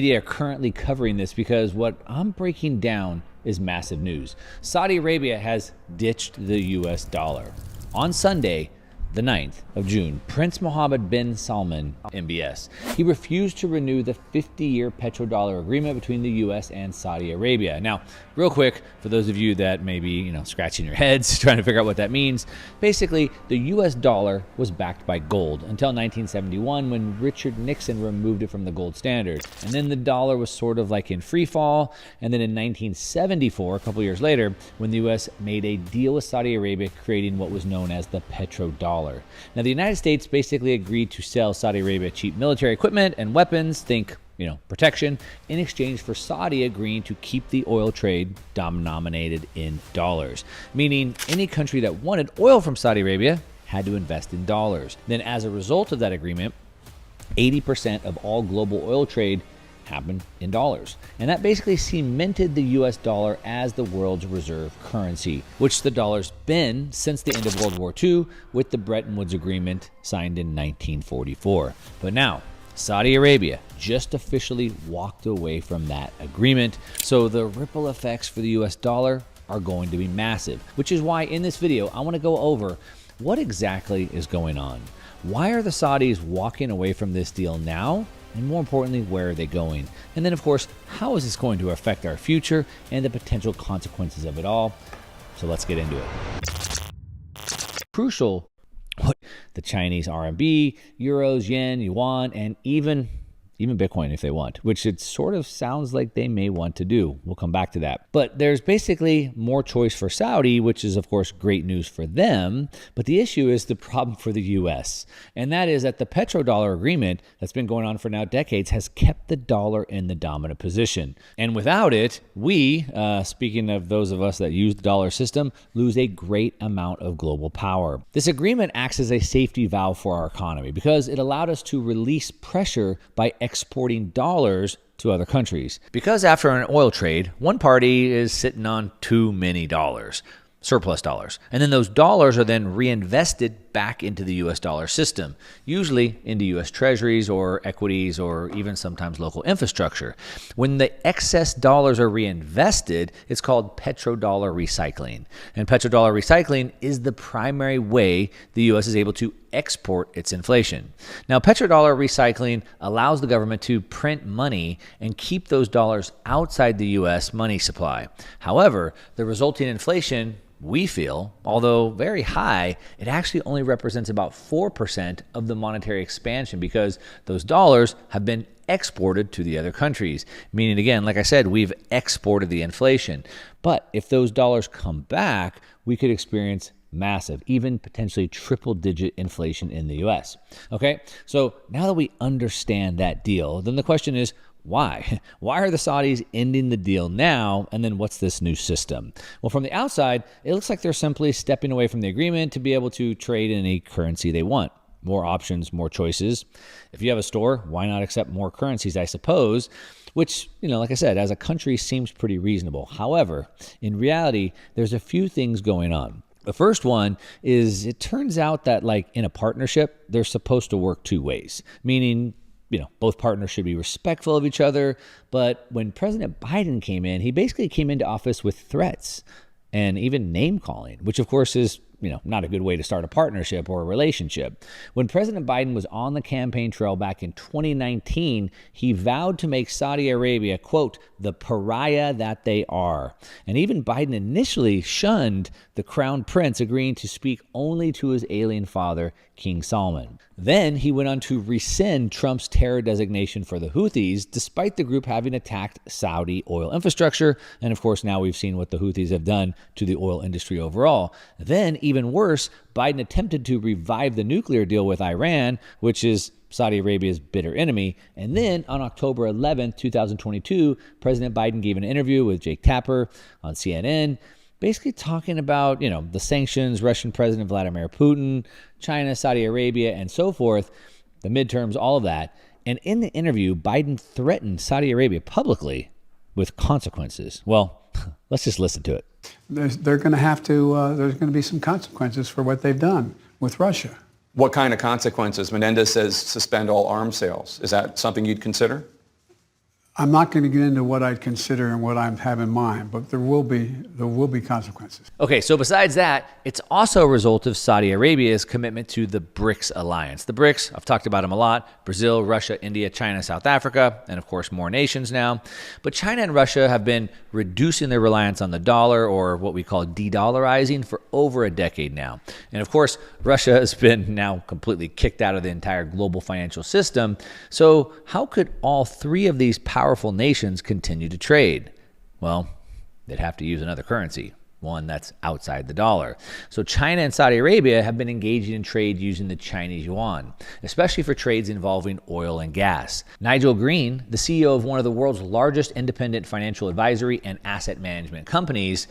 Media are currently covering this because what I'm breaking down is massive news. Saudi Arabia has ditched the US dollar. On Sunday, the 9th of June, Prince Mohammed bin Salman, MBS, he refused to renew the 50-year petrodollar agreement between the U.S. and Saudi Arabia. Now, real quick, for those of you that may be, scratching your heads, trying to figure out what that means, basically, the U.S. dollar was backed by gold until 1971 when Richard Nixon removed it from the gold standard. And then the dollar was sort of like in free fall. And then in 1974, a couple years later, when the U.S. made a deal with Saudi Arabia, creating what was known as the petrodollar. Now, the United States basically agreed to sell Saudi Arabia cheap military equipment and weapons, think, protection, in exchange for Saudi agreeing to keep the oil trade denominated in dollars, meaning any country that wanted oil from Saudi Arabia had to invest in dollars. Then, as a result of that agreement, 80% of all global oil trade happened in dollars. And that basically cemented the US dollar as the world's reserve currency, which the dollar's been since the end of World War II with the Bretton Woods Agreement signed in 1944. But now, Saudi Arabia just officially walked away from that agreement, so the ripple effects for the US dollar are going to be massive, which is why in this video I want to go over what exactly is going on. Why are the Saudis walking away from this deal now? And more importantly, where are they going? And then, of course, how is this going to affect our future and the potential consequences of it all? So let's get into it. Crucial, what the Chinese RMB, euros, yen, yuan, and even Bitcoin if they want, which it sort of sounds like they may want to do. We'll come back to that. But there's basically more choice for Saudi, which is, of course, great news for them. But the issue is the problem for the U.S. And that is that the petrodollar agreement that's been going on for now decades has kept the dollar in the dominant position. And without it, we, speaking of those of us that use the dollar system, lose a great amount of global power. This agreement acts as a safety valve for our economy because it allowed us to release pressure by exporting dollars to other countries. Because after an oil trade, one party is sitting on too many dollars, surplus dollars. And then those dollars are then reinvested back into the US dollar system, usually into US treasuries or equities or even sometimes local infrastructure. When the excess dollars are reinvested, it's called petrodollar recycling. And petrodollar recycling is the primary way the US is able to export its inflation. Now, petrodollar recycling allows the government to print money and keep those dollars outside the US money supply. However, the resulting inflation, we feel, although very high, it actually only represents about 4% of the monetary expansion because those dollars have been exported to the other countries. Meaning, again, like I said, we've exported the inflation. But if those dollars come back, we could experience massive, even potentially triple-digit inflation in the US. Okay, so now that we understand that deal, then the question is, why? Why are the Saudis ending the deal now? And then what's this new system? Well, from the outside, it looks like they're simply stepping away from the agreement to be able to trade in any currency they want. More options, more choices. If you have a store, why not accept more currencies, I suppose? Which, like I said, as a country seems pretty reasonable. However, in reality, there's a few things going on. The first one is it turns out that like in a partnership, they're supposed to work two ways, meaning both partners should be respectful of each other. But when President Biden came in, he basically came into office with threats and even name calling, which of course is not a good way to start a partnership or a relationship. When President Biden was on the campaign trail back in 2019, he vowed to make Saudi Arabia, quote, the pariah that they are. And even Biden initially shunned the crown prince, agreeing to speak only to his alien father, King Salman. Then he went on to rescind Trump's terror designation for the Houthis, despite the group having attacked Saudi oil infrastructure. And of course, now we've seen what the Houthis have done to the oil industry overall. Then, even worse, Biden attempted to revive the nuclear deal with Iran, which is Saudi Arabia's bitter enemy. And then on October 11th, 2022, President Biden gave an interview with Jake Tapper on CNN, basically talking about, the sanctions, Russian President Vladimir Putin, China, Saudi Arabia, and so forth, the midterms, all of that. And in the interview, Biden threatened Saudi Arabia publicly with consequences. Well, let's just listen to it. They're going to have to, there's going to be some consequences for what they've done with Russia. What kind of consequences? Menendez says suspend all arms sales. Is that something you'd consider? I'm not going to get into what I'd consider and what I have in mind, but there will be consequences. Okay, so besides that, it's also a result of Saudi Arabia's commitment to the BRICS alliance. The BRICS, I've talked about them a lot: Brazil, Russia, India, China, South Africa, and of course more nations now. But China and Russia have been reducing their reliance on the dollar, or what we call de-dollarizing, for over a decade now. And of course, Russia has been now completely kicked out of the entire global financial system. So how could all three of these powerful nations continue to trade? Well, they'd have to use another currency, one that's outside the dollar. So China and Saudi Arabia have been engaging in trade using the Chinese yuan, especially for trades involving oil and gas. Nigel Green, the CEO of one of the world's largest independent financial advisory and asset management companies,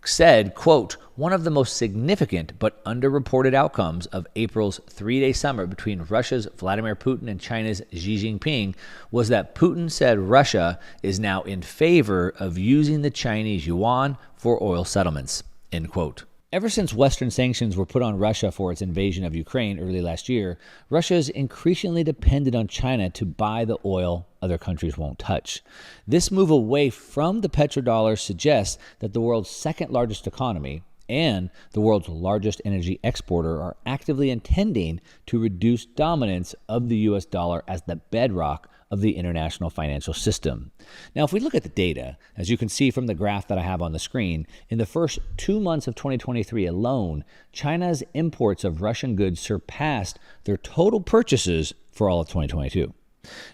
said, quote, "One of the most significant but underreported outcomes of April's three-day summit between Russia's Vladimir Putin and China's Xi Jinping was that Putin said Russia is now in favor of using the Chinese yuan for oil settlements," end quote. Ever since Western sanctions were put on Russia for its invasion of Ukraine early last year, Russia is increasingly dependent on China to buy the oil other countries won't touch. This move away from the petrodollar suggests that the world's second largest economy and the world's largest energy exporter are actively intending to reduce dominance of the US dollar as the bedrock of the international financial system. Now, if we look at the data, as you can see from the graph that I have on the screen, in the first 2 months of 2023 alone, China's imports of Russian goods surpassed their total purchases for all of 2022.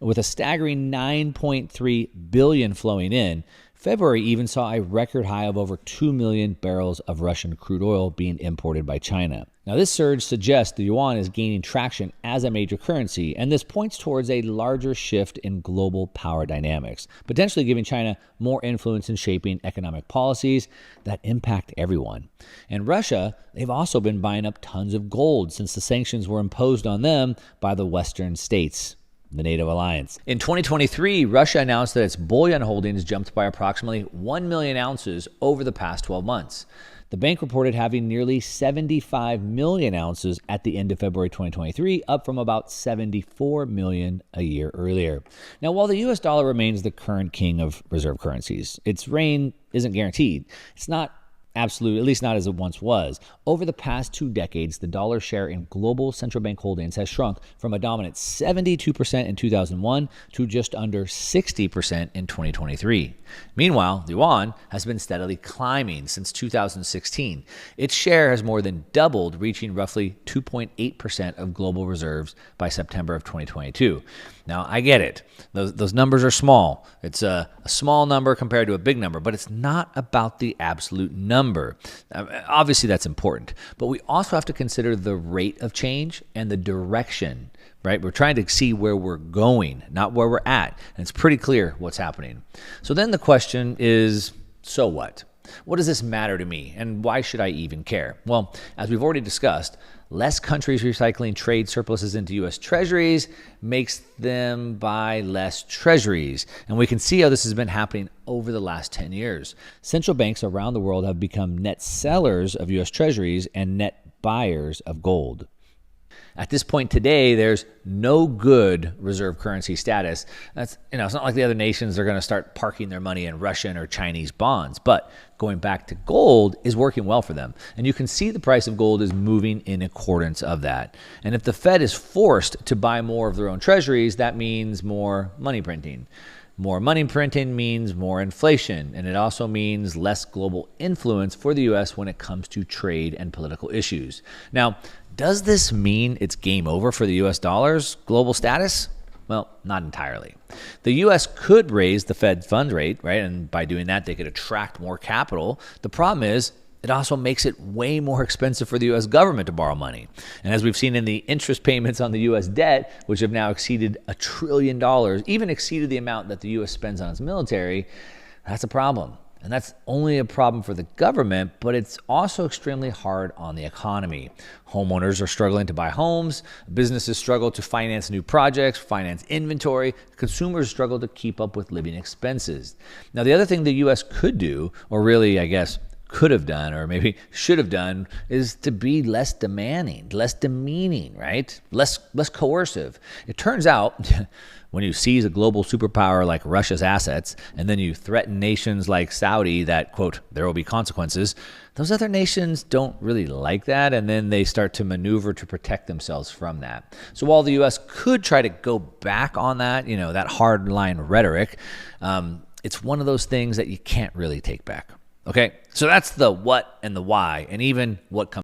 With a staggering $9.3 billion flowing in, February even saw a record high of over 2 million barrels of Russian crude oil being imported by China. Now, this surge suggests the yuan is gaining traction as a major currency, and this points towards a larger shift in global power dynamics, potentially giving China more influence in shaping economic policies that impact everyone. And Russia, they've also been buying up tons of gold since the sanctions were imposed on them by the Western states, the NATO alliance. In 2023, Russia announced that its bullion holdings jumped by approximately 1 million ounces over the past 12 months. The bank reported having nearly 75 million ounces at the end of February 2023, up from about 74 million a year earlier. Now, while the US dollar remains the current king of reserve currencies, its reign isn't guaranteed. It's not absolute, at least not as it once was. Over the past 2 decades, the dollar share in global central bank holdings has shrunk from a dominant 72% in 2001 to just under 60% in 2023. Meanwhile, the yuan has been steadily climbing since 2016. Its share has more than doubled, reaching roughly 2.8% of global reserves by September of 2022. Now, I get it. Those numbers are small. It's a small number compared to a big number, but it's not about the absolute number. Obviously, that's important, but we also have to consider the rate of change and the direction, right? We're trying to see where we're going, not where we're at. And it's pretty clear what's happening. So then the question is, so what? What does this matter to me, and why should I even care? Well, as we've already discussed, less countries recycling trade surpluses into U.S. treasuries makes them buy less treasuries. And we can see how this has been happening over the last 10 years. Central banks around the world have become net sellers of U.S. treasuries and net buyers of gold. At this point today, there's no good reserve currency status. It's not like the other nations are going to start parking their money in Russian or Chinese bonds, but going back to gold is working well for them. And you can see the price of gold is moving in accordance of that. And if the Fed is forced to buy more of their own treasuries, that means more money printing. More money printing means more inflation, and it also means less global influence for the U.S. when it comes to trade and political issues. Now, does this mean it's game over for the U.S. dollar's global status? Well, not entirely. The U.S. could raise the Fed fund rate, right? And by doing that, they could attract more capital. The problem is, it also makes it way more expensive for the U.S. government to borrow money. And as we've seen in the interest payments on the U.S. debt, which have now exceeded $1 trillion, even exceeded the amount that the U.S. spends on its military, that's a problem. And that's only a problem for the government, but it's also extremely hard on the economy. Homeowners are struggling to buy homes, businesses struggle to finance new projects, finance inventory, consumers struggle to keep up with living expenses. Now, the other thing the U.S. could do, or really, I guess, could have done, or maybe should have done, is to be less demanding, less demeaning, right? Less coercive. It turns out when you seize a global superpower like Russia's assets, and then you threaten nations like Saudi that, quote, there will be consequences, those other nations don't really like that, and then they start to maneuver to protect themselves from that. So while the U.S. could try to go back on that, that hardline rhetoric, it's one of those things that you can't really take back. Okay, so that's the what and the why, and even what comes